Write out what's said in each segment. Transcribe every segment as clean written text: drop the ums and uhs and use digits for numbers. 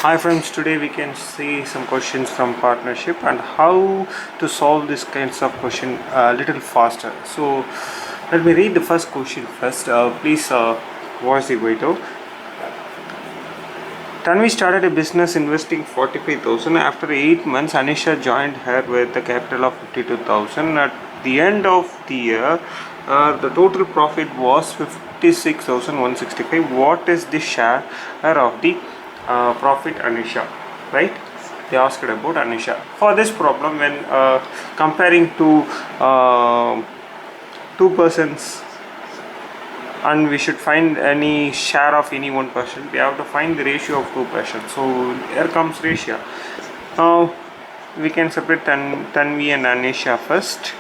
Hi friends, today we can see some questions from partnership and how to solve this kinds of question a little faster. So let me read the first question first. Please watch the video. Tanvi started a business investing 45,000. After 8 months, Anisha joined her with a capital of 52,000. At the end of the year, the total profit was 56,165. What is the share of the profit Anisha? Right? They asked about Anisha. For this problem, when comparing to two persons, and we should find any share of any one person, we have to find the ratio of two persons. So here comes ratio. Now we can separate Tanvi and Anisha first.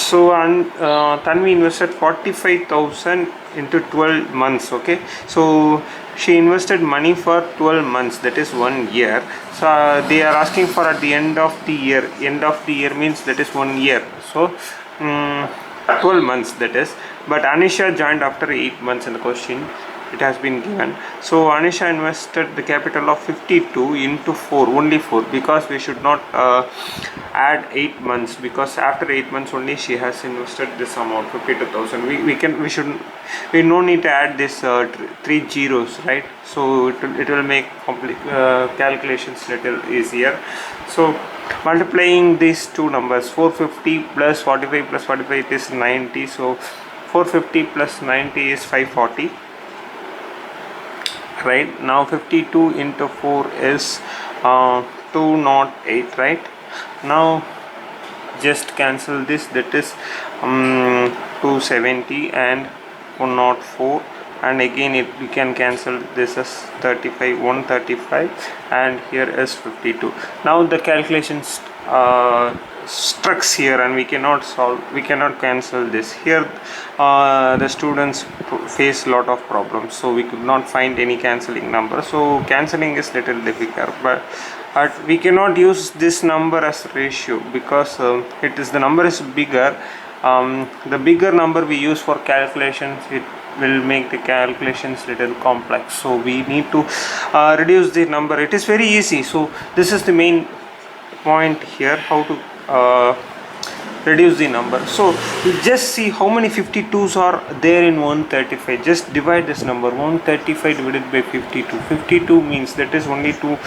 So Tanvi invested 45,000 into 12 months. Okay, so she invested money for 12 months, that is 1 year. So they are asking for at the end of the year. End of the year means that is 1 year. So 12 months, that is. But Anisha joined after 8 months in the question it has been given. So Anisha invested the capital of 52 into 4, only 4, because we should not add 8 months, because after 8 months only she has invested this amount 52,000. We no need to add this 3 zeros, right? So it will make calculations little easier. So multiplying these two numbers, 450 plus 45 plus 45 is 90. So 450 plus 90 is 540. Right now 52 into 4 is 208. right? Now just cancel this, that is 270 and 104, and again we can cancel this as 35, 135, and here is 52. Now the calculations strucks here and we cannot cancel this here. The students face lot of problems, so we could not find any cancelling number. So cancelling is little difficult, but we cannot use this number as ratio, because the number is bigger. The bigger number we use for calculations, it will make the calculations little complex. So we need to reduce the number. It is very easy. So this is the main point here, how to reduce the number. So you just see how many 52s are there in 135. Just divide this number, 135 divided by 52. 52 means that is only two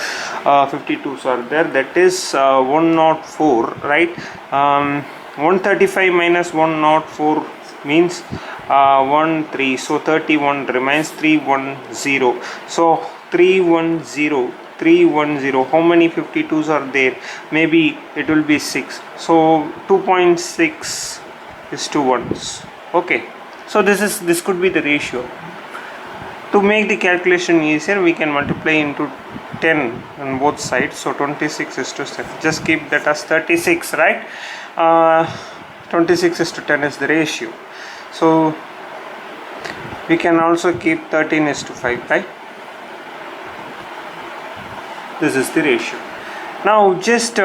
52s are there, that is 104, right? 135 minus 104 means 13. So 31 remains, 310. So 310, how many 52s are there? Maybe it will be 6. So 2.6 is to 1. Okay, so this could be the ratio. To make the calculation easier, we can multiply into 10 on both sides. So 26 is to 7. Just keep that as 36, right? 26 is to 10 is the ratio. So we can also keep 13 is to 5, right? This is the ratio. Now just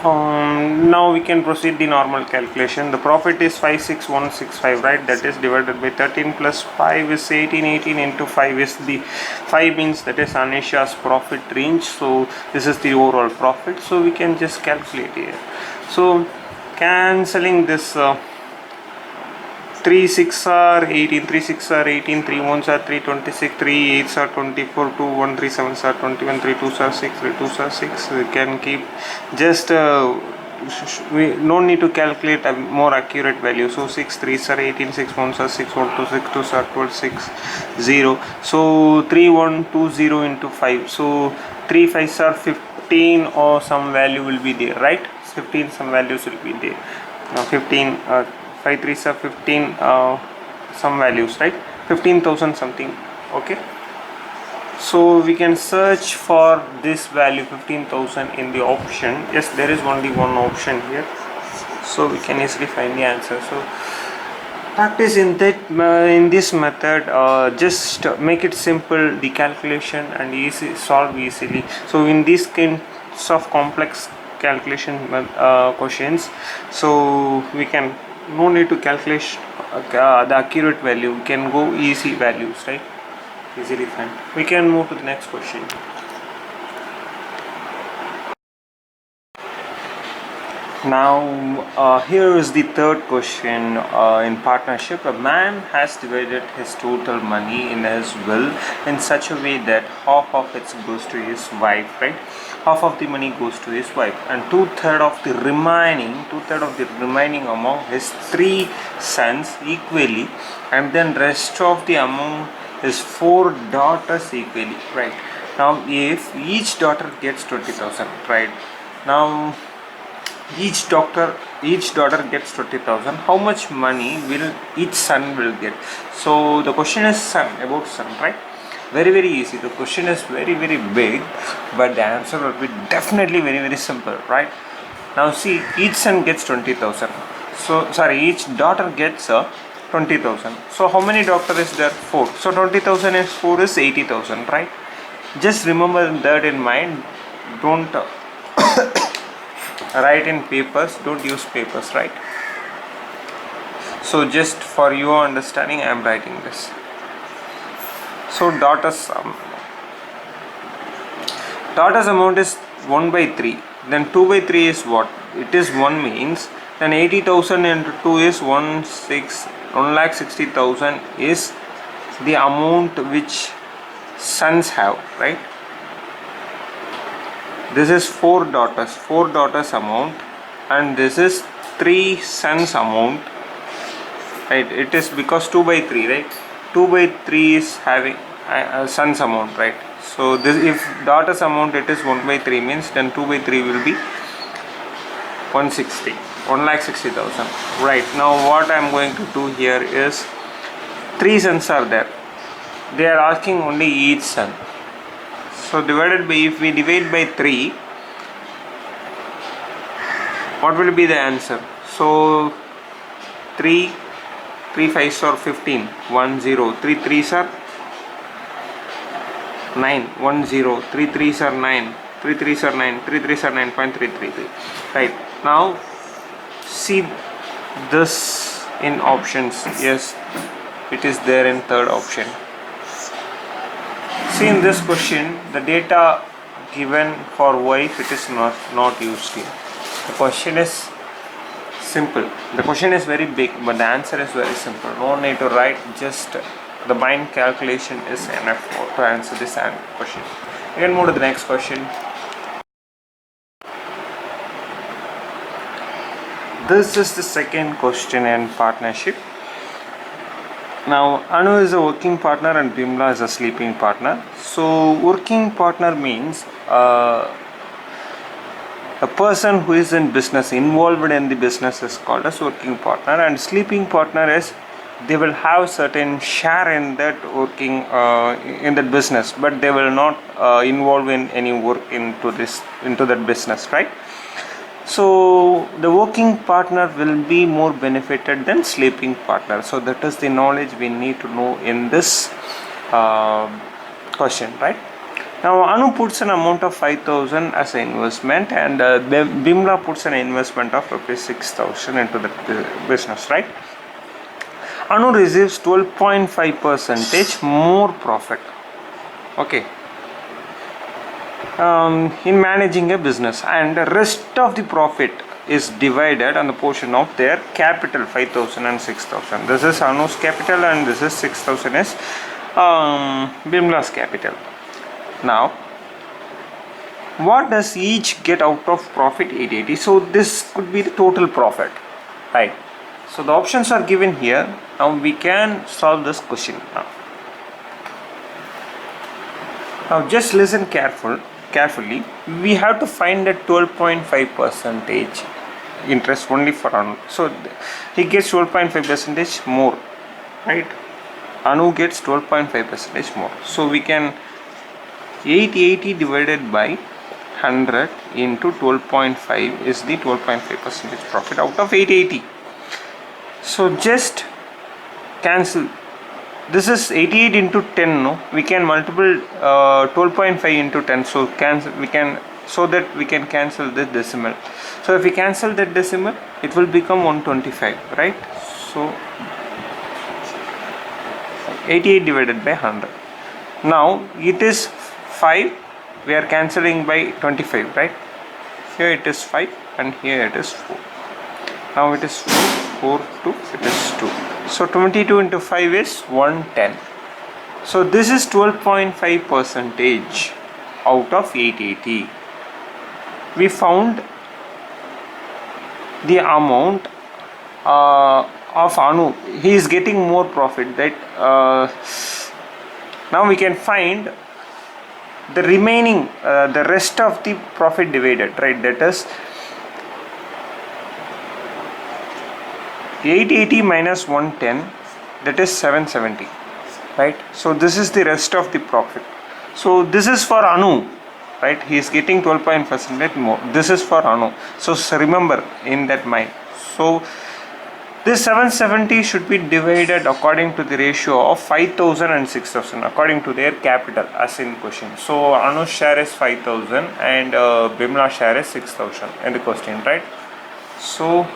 now we can proceed the normal calculation. The profit is 56165, right? That is divided by 13 plus 5 is 18. 18 into 5 is the 5 means that is Anisha's profit range. So this is the overall profit. So we can just calculate here. So cancelling this 3 6 are 18, 3 6 are 18, 3 1s are 3 26, 3 8s are 24, 2 1 3 7s are 21, 3 2s are 6, 3 2s are 6. We can keep just we no need to calculate a more accurate value. So 6 3s are 18, 6 1s are 6, 1 2 6 2s are 12, 6 0. So 3 1 2 0 into 5. So 3 5s are 15, or some value will be there, right? 15, some values will be there. 15 5 3s are 15, some values, right? 15,000 something. Okay, so we can search for this value 15,000 in the option. Yes, there is only one option here, so we can easily find the answer. So practice in this method, just make it simple, the calculation, and solve easily. So in these kinds of complex calculation questions, so we can no need to calculate the accurate value, we can go easy values, right? Easily fine. We can move to the next question. Now, here is the third question in partnership. A man has divided his total money in his will in such a way that half of it goes to his wife, right? Half of the money goes to his wife, and two-third of the remaining among his three sons equally, and then rest of the among his four daughters equally, right? Now, if each daughter gets 20,000, right? Now each daughter gets 20,000, how much money will each son will get? So the question is about son, right? Very easy. The question is very big, but the answer will be definitely very simple, right? Now see, each son gets 20,000. So sorry, each daughter gets 20,000. So how many daughter is there? 4. So 20,000 is 4 is 80,000, right? Just remember that in mind. Don't write in papers, don't use papers, right? So just for your understanding I am writing this. So daughters amount is 1 by 3, then 2 by 3 is what? It is 1 means, then 80,000 into 2 is 1,60,000 is the amount which sons have, right? This is 4 daughters amount, and this is 3 sons amount, right? It is because 2 by 3, right? 2 by 3 is having sons amount, right? So this, if daughters amount it is 1 by 3 means, then 2 by 3 will be 1,60,000, right? Now what I am going to do here is 3 sons are there. They are asking only each son. So divided by, if we divide by 3, what will be the answer? So 3 5s are 15, 1 0, 3 3s are 9, 1 0, 3 3s are 9, 3 3s are 9, 3 3s are 9.333, right? Now see this in options. Yes, it is there in third option. See, in this question, the data given for wife, it is not used here. The question is simple. The question is very big, but the answer is very simple. No need to write, just the mind calculation is enough to answer this question. We can move to the next question. This is the second question in partnership. Now Anu is a working partner and Bimla is a sleeping partner. So working partner means a person who is in business, involved in the business, is called as working partner, and sleeping partner is they will have certain share in that working in that business, but they will not involve in any work into that business, right? So the working partner will be more benefited than sleeping partner. So that is the knowledge we need to know in this question, right? Now Anu puts an amount of 5,000 as an investment, and Bimla puts an investment of rupees 6,000 into the business, right? Anu receives 12.5% more profit, okay, in managing a business, and the rest of the profit is divided on the portion of their capital, 5,000 and 6,000. This is Anu's capital and this is 6,000 is Bimla's capital. Now what does each get out of profit? 880. So this could be the total profit, right? So the options are given here. Now we can solve this question now. Now just listen carefully. We have to find that 12.5% interest only for Anu. So he gets 12.5% more, right? Anu gets 12.5% more. So we can 880 divided by 100 into 12.5 is the 12.5% profit out of 880. So just cancel. This is 88 into 10, no? We can multiple 12.5 into 10. So we can cancel this decimal. So if we cancel that decimal, it will become 125, right? So 88 divided by 100. Now it is 5, we are cancelling by 25, right? Here it is 5 and here it is 4. Now it is 4, 2, it is 2. So 22 into 5 is 110. So this is 12.5 percentage out of 880. We found the amount of Anu. He is getting more profit. That now we can find the remaining, the rest of the profit divided, right? That is 880 minus 110, that is 770, right? So this is the rest of the profit. So this is for Anu, right? He is getting 12% more. This is for Anu. So remember in that mind. So this 770 should be divided according to the ratio of 5,000 and 6,000 according to their capital as in question. So Anu's share is 5,000 and Bimla's share is 6,000 in the question, right? So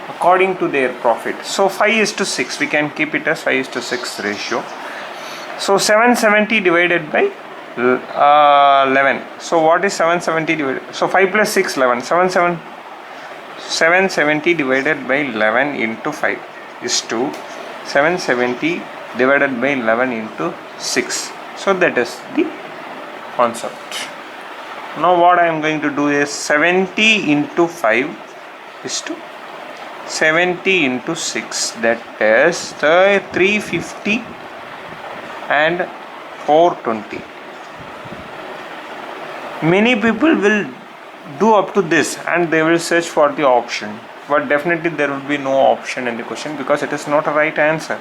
according to their profit. So 5:6, we can keep it as 5:6 ratio. So 770 divided by 11. So what is 770 divided? So 5 plus 6, 11. 770 divided by 11 into 5 is 2. 770 divided by 11 into 6. So that is the concept. Now what I am going to do is 70 into 5 is 2. 70 into 6, that is 350 and 420. Many people will do up to this and they will search for the option, but definitely there will be no option in the question because it is not a right answer.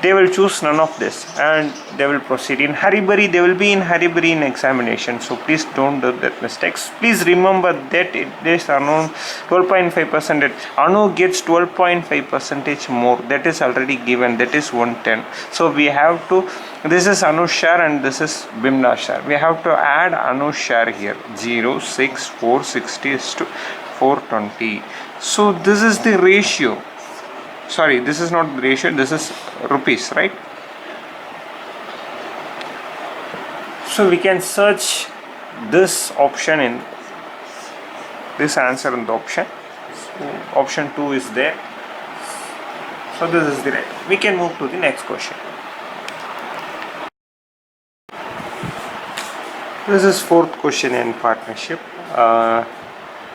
They will choose none of this and they will proceed in hurry-burry. They will be in hurry-burry in examination. So please don't do that mistakes. Please remember that it is around 12.5%. Anu gets 12.5% more. That is already given. That is 110. So we have to, this is Anu's share and this is Bimla's share. We have to add Anu's share here. 0, 6, 460 is to 420. So this is the ratio. Sorry, this is not the ratio, this is rupees, right? So we can search this option in this answer in the option. So option 2 is there. So this is the right. We can move to the next question. This is fourth question in partnership.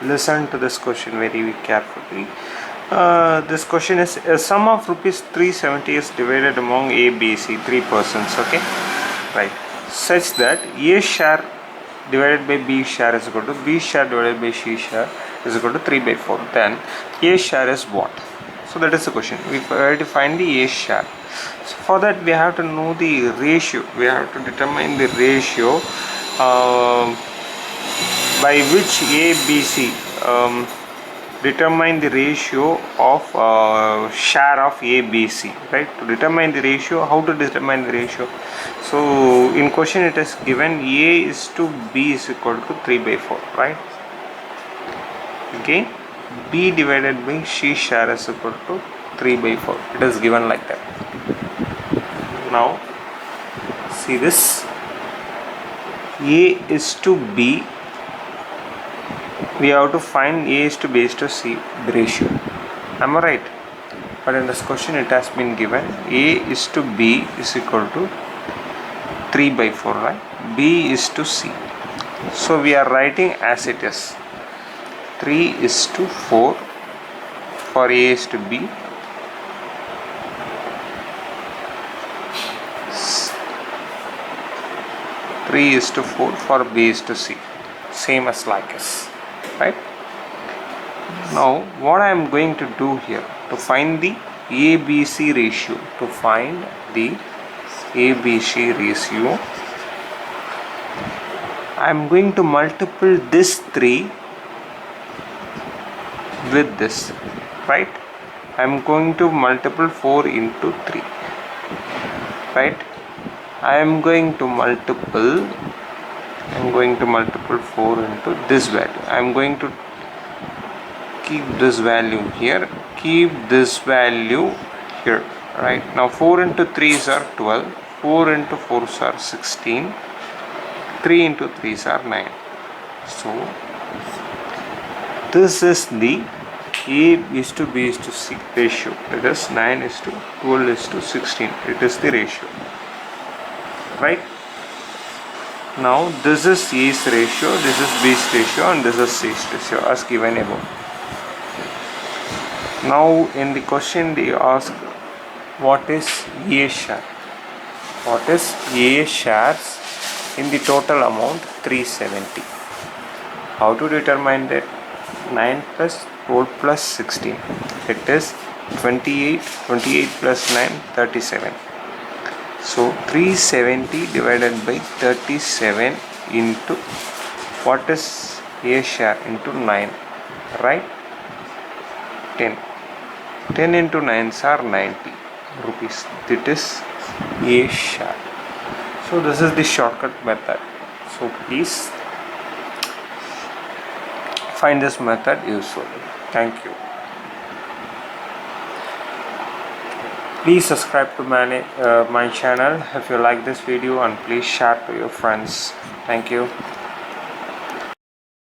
Listen to this question very carefully. This question is a sum of rupees 370 is divided among A, B, C, 3 persons, okay, right, such that A share divided by B share is equal to B share divided by C share is equal to 3 by 4. Then A share is what? So that is the question. We have to find the A share. So for that we have to know the ratio. We have to determine the ratio by which A, B, C determine the ratio of share of A, B, C, right? To determine the ratio, how to determine the ratio? So in question it is given A is to B is equal to 3 by 4, right? Again B divided by C share is equal to 3 by 4. It is given like that. Now see this, A is to B, we have to find A is to B is to C, the ratio. Am I right? But in this question it has been given A is to B is equal to 3 by 4, right? B is to C. So we are writing as it is. 3 is to 4 for A is to B. Three is to 4 for B is to C. Same as like us. Right? Now what I am going to do here to find the ABC ratio, I am going to multiple this 3 with this, right? I am going to multiple 4 into 3, right? I am going to multiple 4 into this value. I am going to keep this value here, keep this value here, right? Now 4 into 3 are 12, 4 into 4s are 16, 3 into 3s are 9. So this is the A is to B is to C ratio. It is 9 is to 12 is to 16. It is the ratio. Right? Now this is A's ratio, this is B's ratio, and this is C's ratio as given above. Now in the question they ask what is A share? What is A shares in the total amount 370? How to determine that? 9 plus 12 plus 16. It is 28. 28 plus 9, 37. So 370 divided by 37 into what is A share into 9, right? 10. 10 into 9s are 90 rupees. That is A share. So this is the shortcut method. So please find this method useful. Thank you. Please subscribe to my channel if you like this video, and please share to your friends. Thank you.